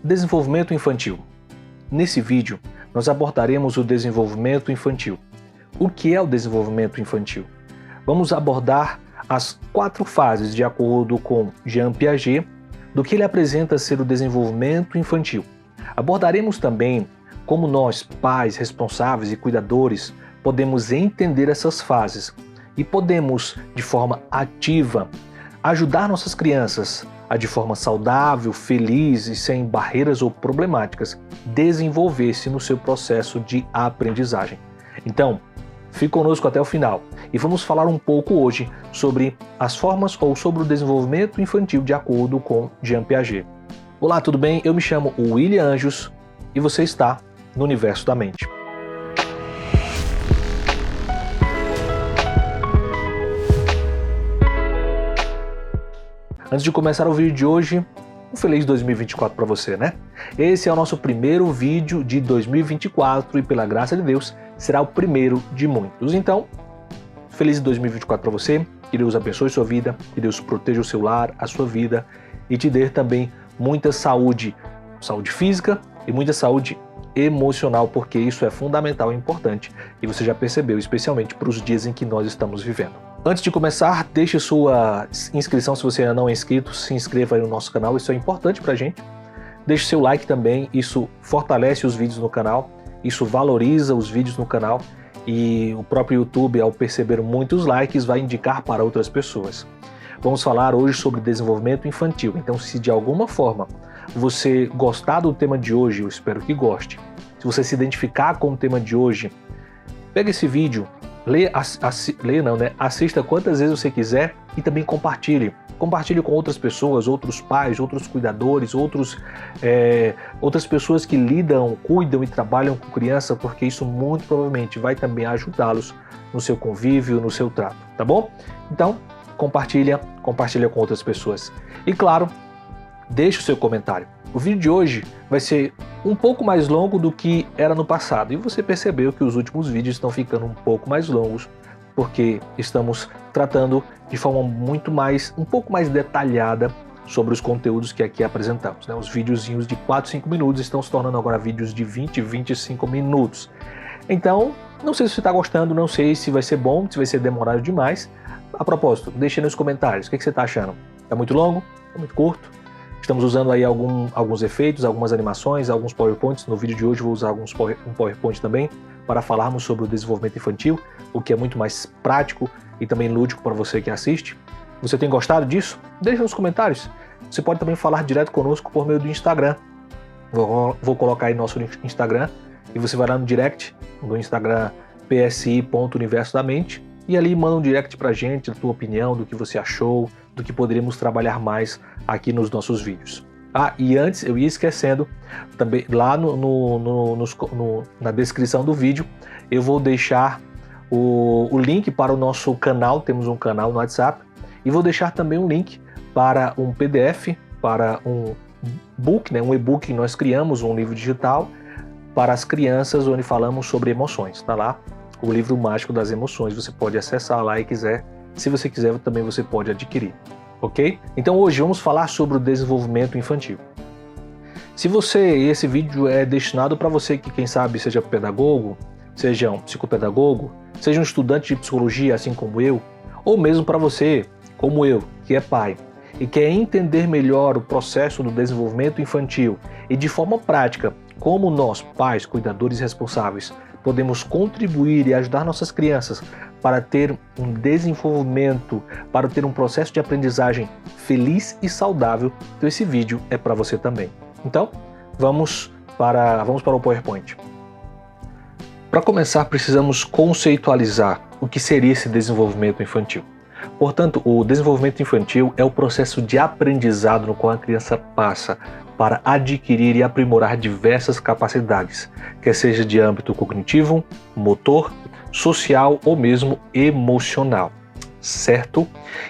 Desenvolvimento infantil. Nesse vídeo, nós abordaremos o desenvolvimento infantil. O que é o desenvolvimento infantil? Vamos abordar as 4 fases, de acordo com Jean Piaget, do que ele apresenta ser o desenvolvimento infantil. Abordaremos também como nós, pais, responsáveis e cuidadores, podemos entender essas fases e podemos, de forma ativa, ajudar nossas crianças a, de forma saudável, feliz e sem barreiras ou problemáticas, desenvolver-se no seu processo de aprendizagem. Então, fique conosco até o final e vamos falar um pouco hoje sobre as formas ou sobre o desenvolvimento infantil de acordo com Jean Piaget. Olá, tudo bem? Eu me chamo William Anjos e você está no Universo da Mente. Antes de começar o vídeo de hoje, um feliz 2024 para você, né? Esse é o nosso primeiro vídeo de 2024 e, pela graça de Deus, será o primeiro de muitos. Então, feliz 2024 para você, que Deus abençoe sua vida, que Deus proteja o seu lar, a sua vida e te dê também muita saúde física e muita saúde emocional, porque isso é fundamental e importante e você já percebeu, especialmente para os dias em que nós estamos vivendo. Antes de começar, deixe sua inscrição se você ainda não é inscrito, se inscreva aí no nosso canal, isso é importante pra gente. Deixe seu like também, isso fortalece os vídeos no canal, isso valoriza os vídeos no canal e o próprio YouTube, ao perceber muitos likes, vai indicar para outras pessoas. Vamos falar hoje sobre desenvolvimento infantil, então se de alguma forma você gostar do tema de hoje, eu espero que goste, se você se identificar com o tema de hoje, pega esse vídeo, assista quantas vezes você quiser e também compartilhe. Compartilhe com outras pessoas, outros pais, outros cuidadores, outras pessoas que lidam, cuidam e trabalham com criança, porque isso muito provavelmente vai também ajudá-los no seu convívio, no seu trato, tá bom? Então, compartilha com outras pessoas. E claro, deixe o seu comentário. O vídeo de hoje vai ser um pouco mais longo do que era no passado. E você percebeu que os últimos vídeos estão ficando um pouco mais longos, porque estamos tratando de forma um pouco mais detalhada sobre os conteúdos que aqui apresentamos, né? Os videozinhos de 4, 5 minutos estão se tornando agora vídeos de 20, 25 minutos. Então, não sei se você está gostando, não sei se vai ser bom, se vai ser demorado demais. A propósito, deixe nos comentários, o que você está achando? É muito longo? É muito curto? Estamos usando aí alguns efeitos, algumas animações, alguns PowerPoints. No vídeo de hoje vou usar um PowerPoint também para falarmos sobre o desenvolvimento infantil, o que é muito mais prático e também lúdico para você que assiste. Você tem gostado disso? Deixe nos comentários. Você pode também falar direto conosco por meio do Instagram. Vou colocar aí nosso Instagram e você vai lá no direct, no Instagram psi.universo da mente, e ali manda um direct pra gente, da tua opinião, do que você achou, do que poderíamos trabalhar mais aqui nos nossos vídeos. Ah, e antes, eu ia esquecendo, também lá na descrição do vídeo, eu vou deixar o link para o nosso canal, temos um canal no WhatsApp, e vou deixar também um link para um PDF, para um book, né, um e-book que nós criamos, um livro digital, para as crianças, onde falamos sobre emoções, tá lá? O livro mágico das emoções, você pode acessar lá e quiser. Se você quiser, também você pode adquirir, ok? Então hoje vamos falar sobre o desenvolvimento infantil. Esse vídeo é destinado para você que, quem sabe, seja pedagogo, seja um psicopedagogo, seja um estudante de psicologia, assim como eu, ou mesmo para você, como eu, que é pai, e quer entender melhor o processo do desenvolvimento infantil e de forma prática, como nós, pais, cuidadores responsáveis, podemos contribuir e ajudar nossas crianças para ter um desenvolvimento, para ter um processo de aprendizagem feliz e saudável. Então esse vídeo é para você também. Então, vamos para o PowerPoint. Para começar, precisamos conceitualizar o que seria esse desenvolvimento infantil. Portanto, o desenvolvimento infantil é o processo de aprendizado no qual a criança passa para adquirir e aprimorar diversas capacidades, quer seja de âmbito cognitivo, motor, social ou mesmo emocional, certo?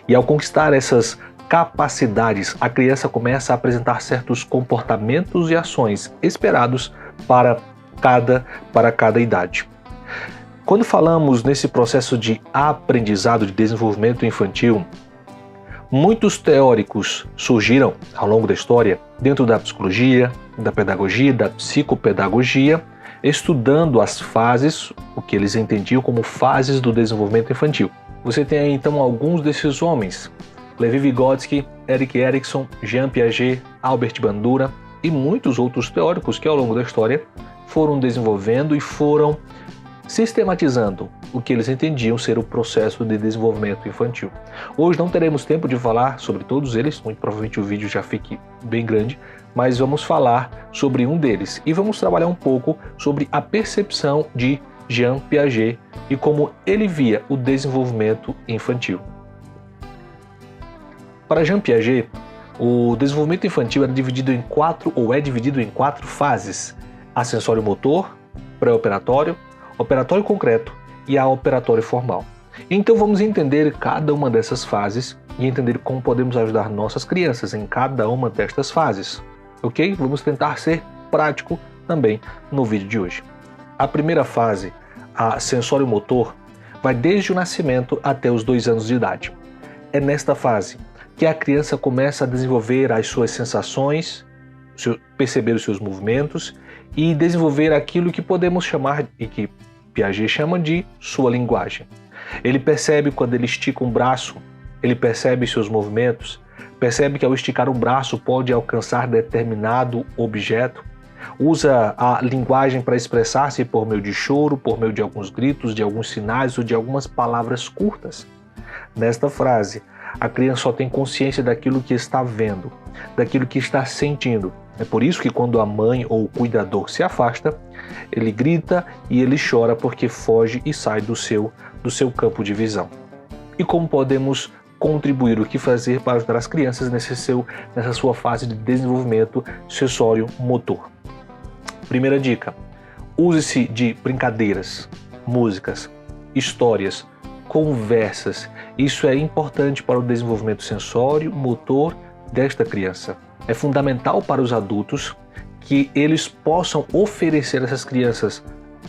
E ao conquistar essas capacidades, a criança começa a apresentar certos comportamentos e ações esperados para cada idade. Quando falamos nesse processo de aprendizado, de desenvolvimento infantil, Muitos teóricos surgiram ao longo da história, dentro da psicologia, da pedagogia, da psicopedagogia, estudando as fases, o que eles entendiam como fases do desenvolvimento infantil. Você tem aí então alguns desses homens: Levi Vygotsky, Erik Erikson, Jean Piaget, Albert Bandura e muitos outros teóricos que ao longo da história foram desenvolvendo e foram sistematizando o que eles entendiam ser o processo de desenvolvimento infantil. Hoje não teremos tempo de falar sobre todos eles, muito provavelmente o vídeo já fique bem grande, mas vamos falar sobre um deles e vamos trabalhar um pouco sobre a percepção de Jean Piaget e como ele via o desenvolvimento infantil. Para Jean Piaget, o desenvolvimento infantil era dividido em quatro fases: acessório-motor, pré-operatório, operatório concreto e a operatório formal. Então vamos entender cada uma dessas fases e entender como podemos ajudar nossas crianças em cada uma destas fases, ok? Vamos tentar ser prático também no vídeo de hoje. A primeira fase, a sensório-motor, vai desde o nascimento até os 2 anos de idade. É nesta fase que a criança começa a desenvolver as suas sensações, perceber os seus movimentos e desenvolver aquilo que podemos chamar, e que Piaget chama de sua linguagem. Ele percebe quando ele estica um braço, ele percebe seus movimentos, percebe que ao esticar um braço pode alcançar determinado objeto, usa a linguagem para expressar-se por meio de choro, por meio de alguns gritos, de alguns sinais ou de algumas palavras curtas. Nesta frase, a criança só tem consciência daquilo que está vendo, daquilo que está sentindo. É por isso que quando a mãe ou o cuidador se afasta, ele grita e ele chora porque foge e sai do seu campo de visão. E como podemos contribuir, o que fazer para ajudar as crianças nessa sua fase de desenvolvimento sensório-motor? Primeira dica: use-se de brincadeiras, músicas, histórias, conversas. Isso é importante para o desenvolvimento sensório-motor desta criança. É fundamental para os adultos que eles possam oferecer a essas crianças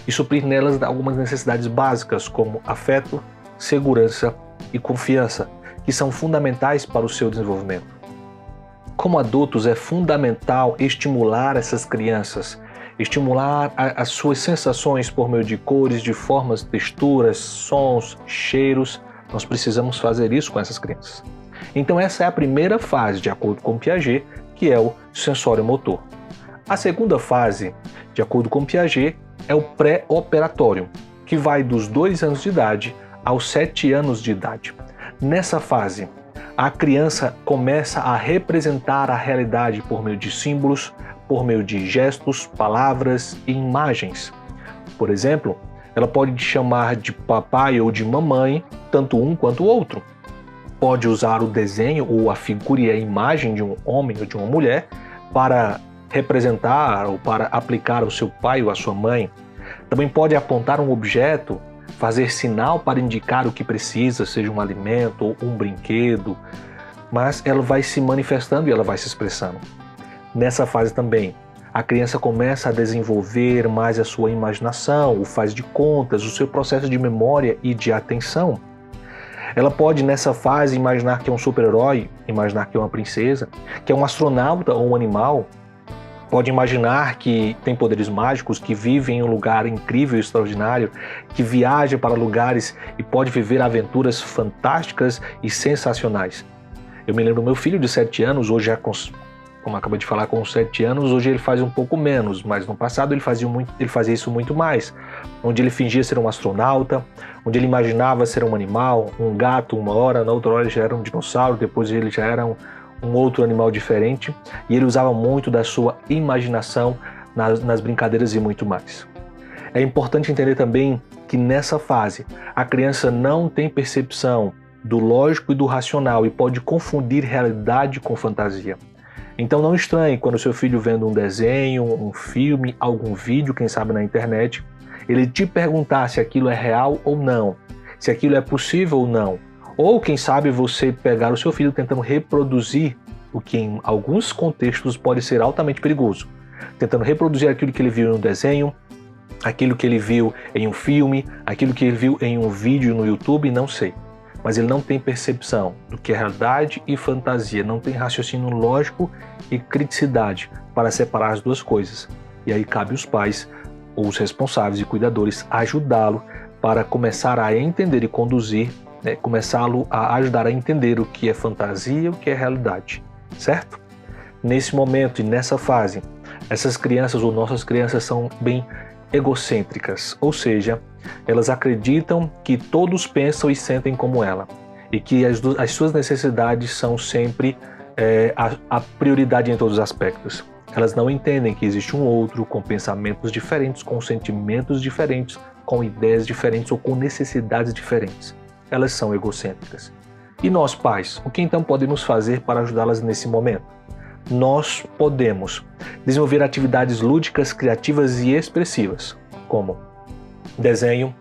e suprir nelas algumas necessidades básicas como afeto, segurança e confiança, que são fundamentais para o seu desenvolvimento. Como adultos, é fundamental estimular essas crianças, estimular as suas sensações por meio de cores, de formas, texturas, sons, cheiros. Nós precisamos fazer isso com essas crianças. Então essa é a primeira fase, de acordo com Piaget, que é o sensório-motor. A segunda fase, de acordo com Piaget, é o pré-operatório, que vai dos 2 anos de idade aos 7 anos de idade. Nessa fase, a criança começa a representar a realidade por meio de símbolos, por meio de gestos, palavras e imagens. Por exemplo, ela pode te chamar de papai ou de mamãe, tanto um quanto o outro. Pode usar o desenho ou a figura e a imagem de um homem ou de uma mulher para representar ou para aplicar ao seu pai ou à sua mãe. Também pode apontar um objeto, fazer sinal para indicar o que precisa, seja um alimento ou um brinquedo, mas ela vai se manifestando e ela vai se expressando. Nessa fase também, a criança começa a desenvolver mais a sua imaginação, o faz de contas, o seu processo de memória e de atenção. Ela pode, nessa fase, imaginar que é um super-herói, imaginar que é uma princesa, que é um astronauta ou um animal. Pode imaginar que tem poderes mágicos, que vive em um lugar incrível e extraordinário, que viaja para lugares e pode viver aventuras fantásticas e sensacionais. Eu me lembro do meu filho de 7 anos, hoje já como acabei de falar, com 7 anos, hoje ele faz um pouco menos, mas no passado ele fazia isso muito mais, onde ele fingia ser um astronauta, onde ele imaginava ser um animal, um gato uma hora, na outra hora ele já era um dinossauro, depois ele já era um outro animal diferente, e ele usava muito da sua imaginação nas brincadeiras e muito mais. É importante entender também que nessa fase a criança não tem percepção do lógico e do racional e pode confundir realidade com fantasia. Então não estranhe quando seu filho vendo um desenho, um filme, algum vídeo, quem sabe na internet, ele te perguntar se aquilo é real ou não, se aquilo é possível ou não. Ou quem sabe você pegar o seu filho tentando reproduzir o que em alguns contextos pode ser altamente perigoso. Tentando reproduzir aquilo que ele viu em um desenho, aquilo que ele viu em um filme, aquilo que ele viu em um vídeo no YouTube, não sei. mas ele não tem percepção do que é realidade e fantasia, não tem raciocínio lógico e criticidade para separar as duas coisas. E aí cabe aos pais, ou os responsáveis e cuidadores, ajudá-lo para começar a entender e conduzir, começá-lo a ajudar a entender o que é fantasia e o que é realidade, certo? Nesse momento e nessa fase, essas crianças ou nossas crianças são bem egocêntricas, ou seja, elas acreditam que todos pensam e sentem como ela e que as suas necessidades são sempre a prioridade em todos os aspectos. Elas não entendem que existe um outro com pensamentos diferentes, com sentimentos diferentes, com ideias diferentes ou com necessidades diferentes. Elas são egocêntricas. E nós, pais, o que então podemos fazer para ajudá-las nesse momento? Nós podemos desenvolver atividades lúdicas, criativas e expressivas, como desenho,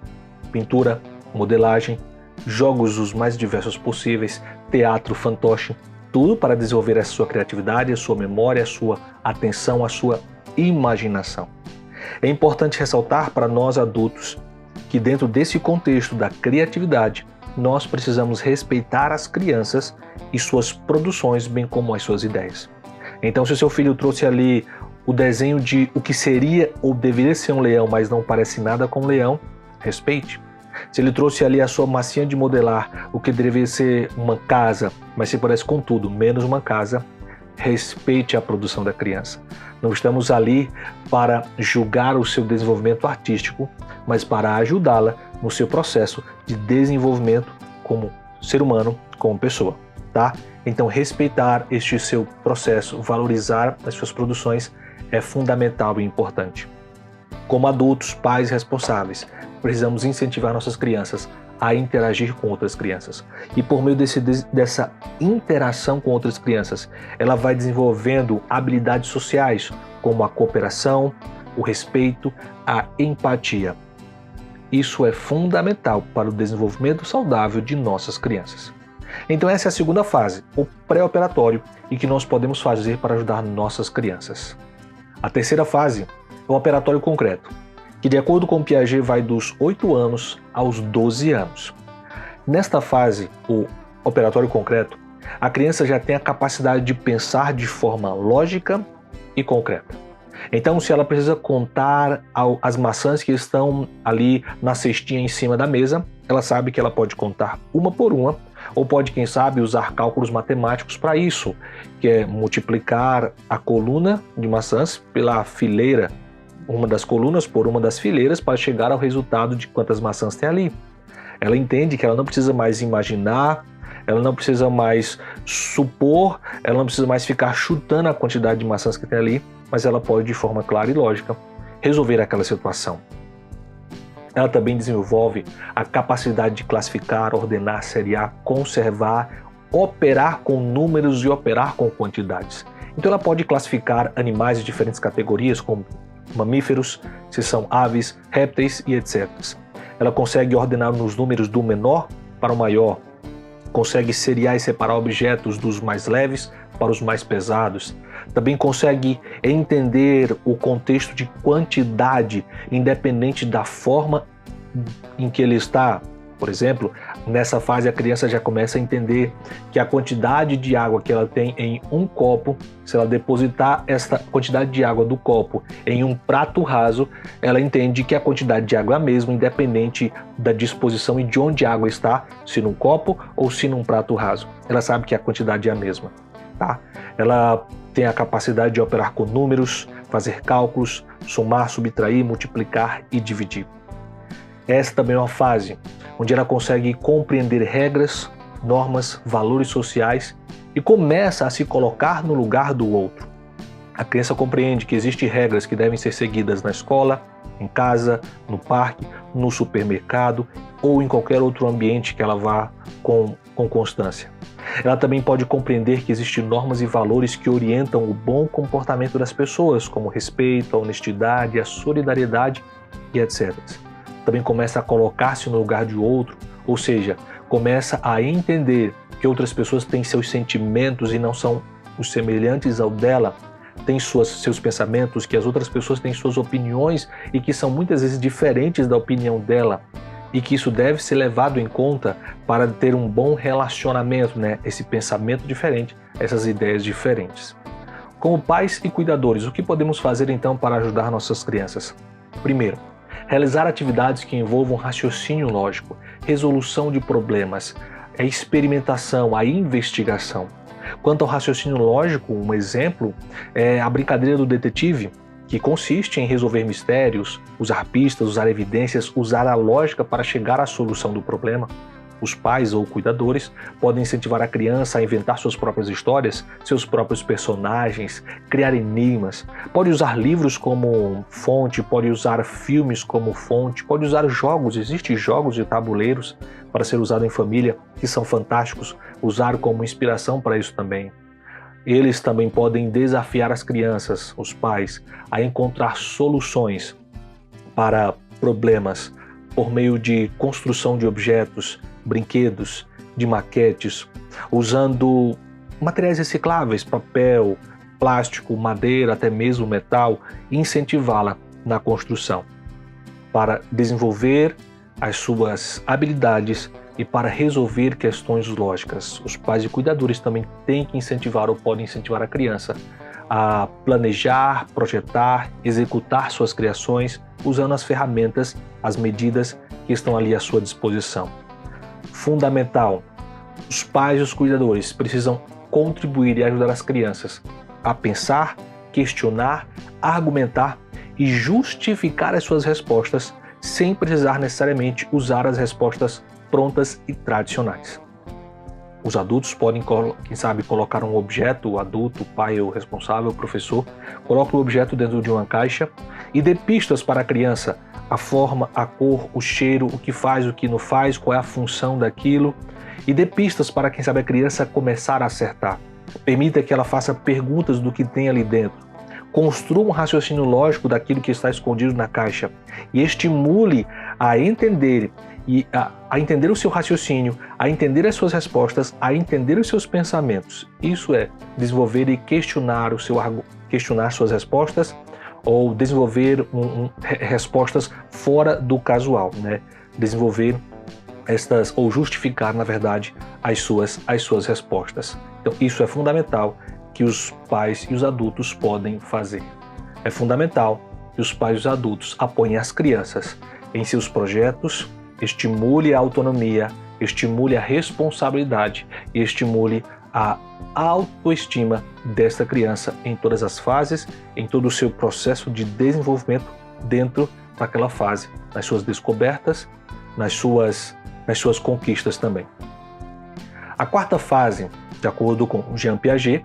pintura, modelagem, jogos os mais diversos possíveis, teatro, fantoche, tudo para desenvolver a sua criatividade, a sua memória, a sua atenção, a sua imaginação. É importante ressaltar para nós adultos que dentro desse contexto da criatividade, nós precisamos respeitar as crianças e suas produções, bem como as suas ideias. Então, se o seu filho trouxe ali o desenho de o que seria ou deveria ser um leão, mas não parece nada com um leão, respeite. Se ele trouxe ali a sua massinha de modelar, o que deveria ser uma casa, mas se parece com tudo, menos uma casa, respeite a produção da criança. Não estamos ali para julgar o seu desenvolvimento artístico, mas para ajudá-la no seu processo de desenvolvimento como ser humano, como pessoa, tá? Então, respeitar este seu processo, valorizar as suas produções é fundamental e importante. Como adultos, pais responsáveis, precisamos incentivar nossas crianças a interagir com outras crianças. E por meio dessa interação com outras crianças, ela vai desenvolvendo habilidades sociais, como a cooperação, o respeito, a empatia. Isso é fundamental para o desenvolvimento saudável de nossas crianças. Então essa é a segunda fase, o pré-operatório, e que nós podemos fazer para ajudar nossas crianças. A terceira fase é o operatório concreto, que de acordo com Piaget vai dos 8 anos aos 12 anos. Nesta fase, o operatório concreto, a criança já tem a capacidade de pensar de forma lógica e concreta. Então, se ela precisa contar as maçãs que estão ali na cestinha em cima da mesa, ela sabe que ela pode contar uma por uma, ou pode, quem sabe, usar cálculos matemáticos para isso, que é multiplicar a coluna de maçãs pela fileira, uma das colunas por uma das fileiras, para chegar ao resultado de quantas maçãs tem ali. Ela entende que ela não precisa mais imaginar, ela não precisa mais supor, ela não precisa mais ficar chutando a quantidade de maçãs que tem ali, mas ela pode, de forma clara e lógica, resolver aquela situação. Ela também desenvolve a capacidade de classificar, ordenar, seriar, conservar, operar com números e operar com quantidades. Então ela pode classificar animais de diferentes categorias, como mamíferos, se são aves, répteis e etc. Ela consegue ordenar nos números do menor para o maior, consegue seriar e separar objetos dos mais leves para os mais pesados. Também consegue entender o contexto de quantidade, independente da forma em que ele está. Por exemplo, nessa fase a criança já começa a entender que a quantidade de água que ela tem em um copo, se ela depositar essa quantidade de água do copo em um prato raso, ela entende que a quantidade de água é a mesma, independente da disposição e de onde a água está, se num copo ou se num prato raso. Ela sabe que a quantidade é a mesma, tá? Ela tem a capacidade de operar com números, fazer cálculos, somar, subtrair, multiplicar e dividir. Essa também é uma fase onde ela consegue compreender regras, normas, valores sociais e começa a se colocar no lugar do outro. A criança compreende que existem regras que devem ser seguidas na escola, em casa, no parque, no supermercado ou em qualquer outro ambiente que ela vá com constância. Ela também pode compreender que existem normas e valores que orientam o bom comportamento das pessoas, como o respeito, a honestidade, a solidariedade e etc. Também começa a colocar-se no lugar de outro, ou seja, começa a entender que outras pessoas têm seus sentimentos e não são os semelhantes ao dela, têm seus pensamentos, que as outras pessoas têm suas opiniões e que são muitas vezes diferentes da opinião dela. e que isso deve ser levado em conta para ter um bom relacionamento, né? Esse pensamento diferente, essas ideias diferentes. Como pais e cuidadores, o que podemos fazer então para ajudar nossas crianças? Primeiro, realizar atividades que envolvam raciocínio lógico, resolução de problemas, a experimentação, a investigação. Quanto ao raciocínio lógico, um exemplo é a brincadeira do detetive, que consiste em resolver mistérios, usar pistas, usar evidências, usar a lógica para chegar à solução do problema. Os pais ou cuidadores podem incentivar a criança a inventar suas próprias histórias, seus próprios personagens, criar enigmas. Pode usar livros como fonte, pode usar filmes como fonte, pode usar jogos. Existem jogos de tabuleiros para ser usado em família que são fantásticos. Usar como inspiração para isso também. Eles também podem desafiar as crianças, os pais, a encontrar soluções para problemas por meio de construção de objetos, brinquedos, de maquetes, usando materiais recicláveis, papel, plástico, madeira, até mesmo metal, e incentivá-la na construção, para desenvolver as suas habilidades e para resolver questões lógicas. Os pais e cuidadores também têm que incentivar ou podem incentivar a criança a planejar, projetar, executar suas criações usando as ferramentas, as medidas que estão ali à sua disposição. Fundamental, os pais e os cuidadores precisam contribuir e ajudar as crianças a pensar, questionar, argumentar e justificar as suas respostas sem precisar necessariamente usar as respostas prontas e tradicionais. Os adultos podem, quem sabe, colocar um objeto, o adulto, o pai, o responsável, o professor, coloca o objeto dentro de uma caixa e dê pistas para a criança, a forma, a cor, o cheiro, o que faz, o que não faz, qual é a função daquilo, e dê pistas para, quem sabe, a criança começar a acertar. Permita que ela faça perguntas do que tem ali dentro. Construa um raciocínio lógico daquilo que está escondido na caixa e estimule a entender a entender o seu raciocínio, a entender as suas respostas, a entender os seus pensamentos. Isso é desenvolver e questionar questionar suas respostas ou desenvolver respostas fora do casual, né? Desenvolver estas ou justificar, na verdade, as suas respostas. Então, isso é fundamental que os pais e os adultos podem fazer. É fundamental que os pais e os adultos apoiem as crianças em seus projetos, estimule a autonomia, estimule a responsabilidade e estimule a autoestima desta criança em todas as fases, em todo o seu processo de desenvolvimento dentro daquela fase, nas suas descobertas, nas suas conquistas também. A quarta fase, de acordo com Jean Piaget,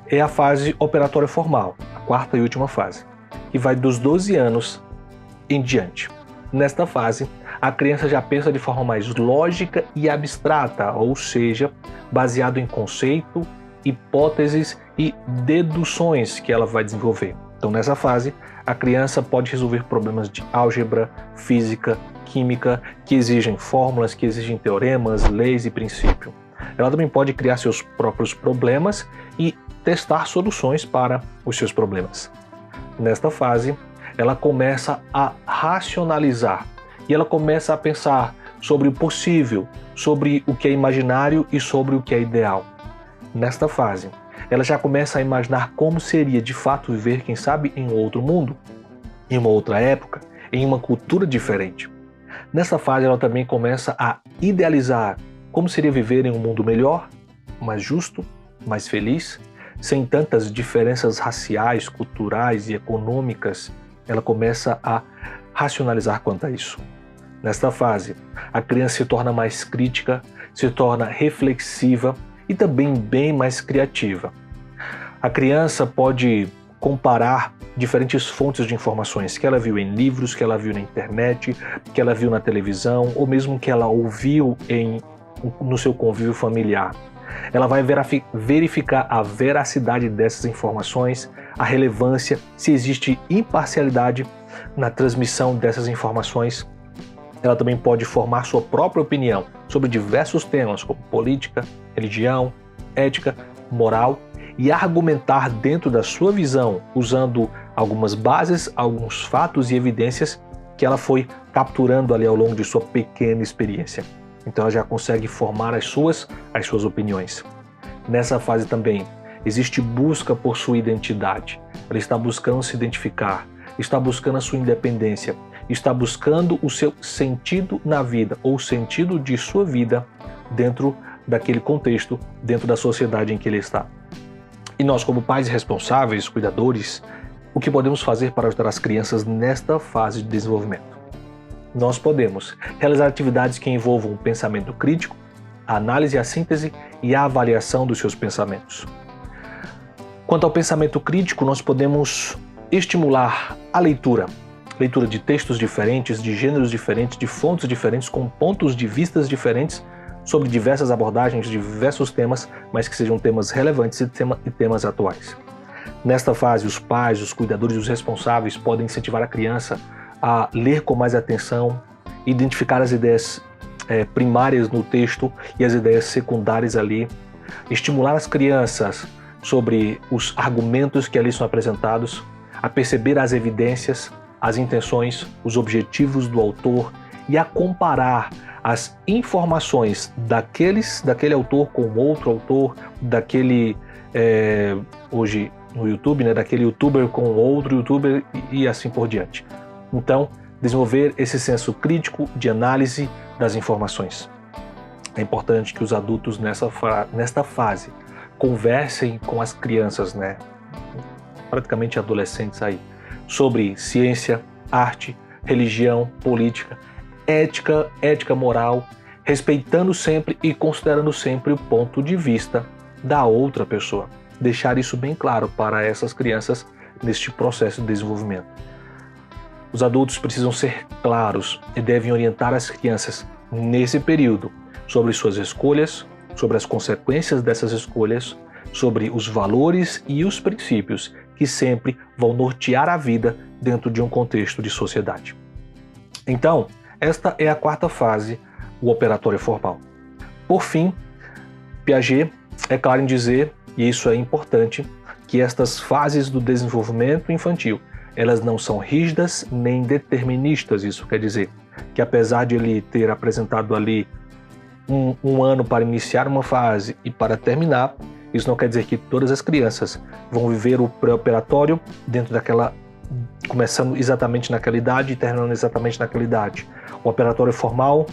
é a fase operatória formal, a quarta e última fase, que vai dos 12 anos em diante. Nesta fase, a criança já pensa de forma mais lógica e abstrata, ou seja, baseado em conceito, hipóteses e deduções que ela vai desenvolver. Então, nessa fase, a criança pode resolver problemas de álgebra, física, química, que exigem fórmulas, que exigem teoremas, leis e princípios. Ela também pode criar seus próprios problemas e testar soluções para os seus problemas. Nesta fase, ela começa a racionalizar e ela começa a pensar sobre o possível, sobre o que é imaginário e sobre o que é ideal. Nesta fase, ela já começa a imaginar como seria de fato viver, quem sabe, em outro mundo, em uma outra época, em uma cultura diferente. Nessa fase, ela também começa a idealizar como seria viver em um mundo melhor, mais justo, mais feliz, sem tantas diferenças raciais, culturais e econômicas. Ela começa a racionalizar quanto a isso. Nesta fase, a criança se torna mais crítica, se torna reflexiva e também bem mais criativa. A criança pode comparar diferentes fontes de informações que ela viu em livros, que ela viu na internet, que ela viu na televisão ou mesmo que ela ouviu no seu convívio familiar. Ela vai verificar a veracidade dessas informações, a relevância, se existe imparcialidade na transmissão dessas informações. Ela também pode formar sua própria opinião sobre diversos temas como política, religião, ética, moral e argumentar dentro da sua visão usando algumas bases, alguns fatos e evidências que ela foi capturando ali ao longo de sua pequena experiência. Então ela já consegue formar as suas opiniões. Nessa fase também existe busca por sua identidade. Ela está buscando se identificar, está buscando a sua independência, está buscando o seu sentido na vida, ou o sentido de sua vida dentro daquele contexto, dentro da sociedade em que ele está. E nós, como pais responsáveis, cuidadores, o que podemos fazer para ajudar as crianças nesta fase de desenvolvimento? Nós podemos realizar atividades que envolvam o pensamento crítico, a análise, a síntese e a avaliação dos seus pensamentos. Quanto ao pensamento crítico, nós podemos estimular a leitura de textos diferentes, de gêneros diferentes, de fontes diferentes, com pontos de vistas diferentes, sobre diversas abordagens, diversos temas, mas que sejam temas relevantes e temas atuais. Nesta fase, os pais, os cuidadores e os responsáveis podem incentivar a criança a ler com mais atenção, identificar as ideias primárias no texto e as ideias secundárias ali, estimular as crianças sobre os argumentos que ali são apresentados, a perceber as evidências, as intenções, os objetivos do autor e a comparar as informações daquele autor com outro autor, hoje no YouTube, daquele youtuber com outro youtuber e assim por diante. Então, desenvolver esse senso crítico de análise das informações. É importante que os adultos nesta fase conversem com as crianças, praticamente adolescentes aí, sobre ciência, arte, religião, política, ética moral, respeitando sempre e considerando sempre o ponto de vista da outra pessoa. Deixar isso bem claro para essas crianças neste processo de desenvolvimento. Os adultos precisam ser claros e devem orientar as crianças nesse período sobre suas escolhas, sobre as consequências dessas escolhas, sobre os valores e os princípios que sempre vão nortear a vida dentro de um contexto de sociedade. Então, esta é a quarta fase, o operatório formal. Por fim, Piaget é claro em dizer, e isso é importante, que estas fases do desenvolvimento infantil, elas não são rígidas nem deterministas. Isso quer dizer que, apesar de ele ter apresentado ali um ano para iniciar uma fase e para terminar, isso não quer dizer que todas as crianças vão viver o pré-operatório começando exatamente naquela idade e terminando exatamente naquela idade. O operatório formal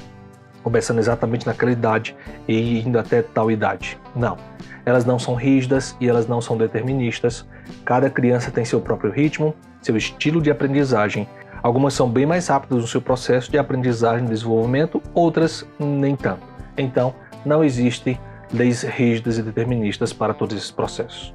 começando exatamente naquela idade e indo até tal idade. Não. Elas não são rígidas e elas não são deterministas. Cada criança tem seu próprio ritmo, seu estilo de aprendizagem. Algumas são bem mais rápidas no seu processo de aprendizagem e desenvolvimento, outras nem tanto. Então, não existem leis rígidas e deterministas para todos esses processos.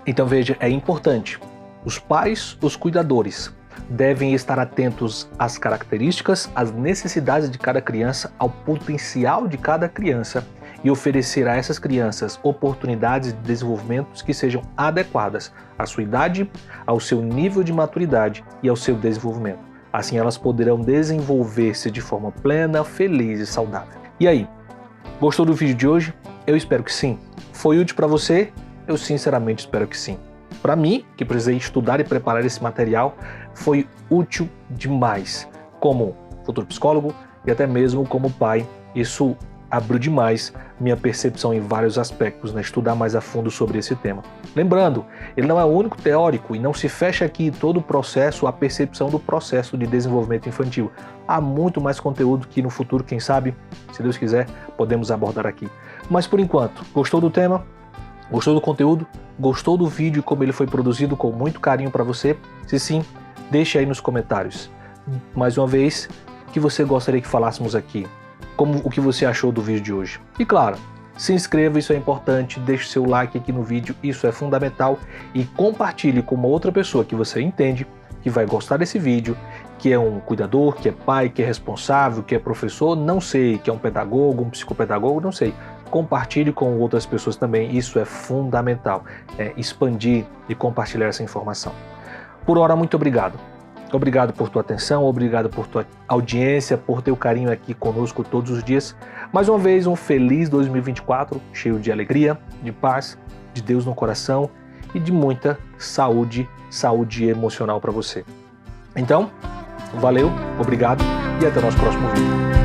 Então veja, é importante. Os pais, os cuidadores, devem estar atentos às características, às necessidades de cada criança, ao potencial de cada criança e oferecer a essas crianças oportunidades de desenvolvimento que sejam adequadas à sua idade, ao seu nível de maturidade e ao seu desenvolvimento. Assim elas poderão desenvolver-se de forma plena, feliz e saudável. E aí, gostou do vídeo de hoje? Eu espero que sim. Foi útil para você? Eu sinceramente espero que sim. Para mim, que precisei estudar e preparar esse material, foi útil demais. Como futuro psicólogo e até mesmo como pai, isso abriu demais minha percepção em vários aspectos, estudar mais a fundo sobre esse tema. Lembrando, ele não é o único teórico e não se fecha aqui todo o processo, a percepção do processo de desenvolvimento infantil. Há muito mais conteúdo que no futuro, quem sabe, se Deus quiser, podemos abordar aqui. Mas por enquanto, gostou do tema? Gostou do conteúdo? Gostou do vídeo como ele foi produzido com muito carinho para você? Se sim, deixe aí nos comentários. Mais uma vez, o que você gostaria que falássemos aqui? O que você achou do vídeo de hoje? E claro, se inscreva, isso é importante, deixe seu like aqui no vídeo, isso é fundamental, e compartilhe com uma outra pessoa que você entende que vai gostar desse vídeo, que é um cuidador, que é pai, que é responsável, que é professor, não sei, que é um pedagogo, um psicopedagogo, não sei. Compartilhe com outras pessoas também, isso é fundamental, expandir e compartilhar essa informação. Por hora, muito obrigado. Obrigado por tua atenção, obrigado por tua audiência, por teu carinho aqui conosco todos os dias. Mais uma vez, um feliz 2024, cheio de alegria, de paz, de Deus no coração e de muita saúde emocional para você. Então, Valeu, obrigado e até o nosso próximo vídeo.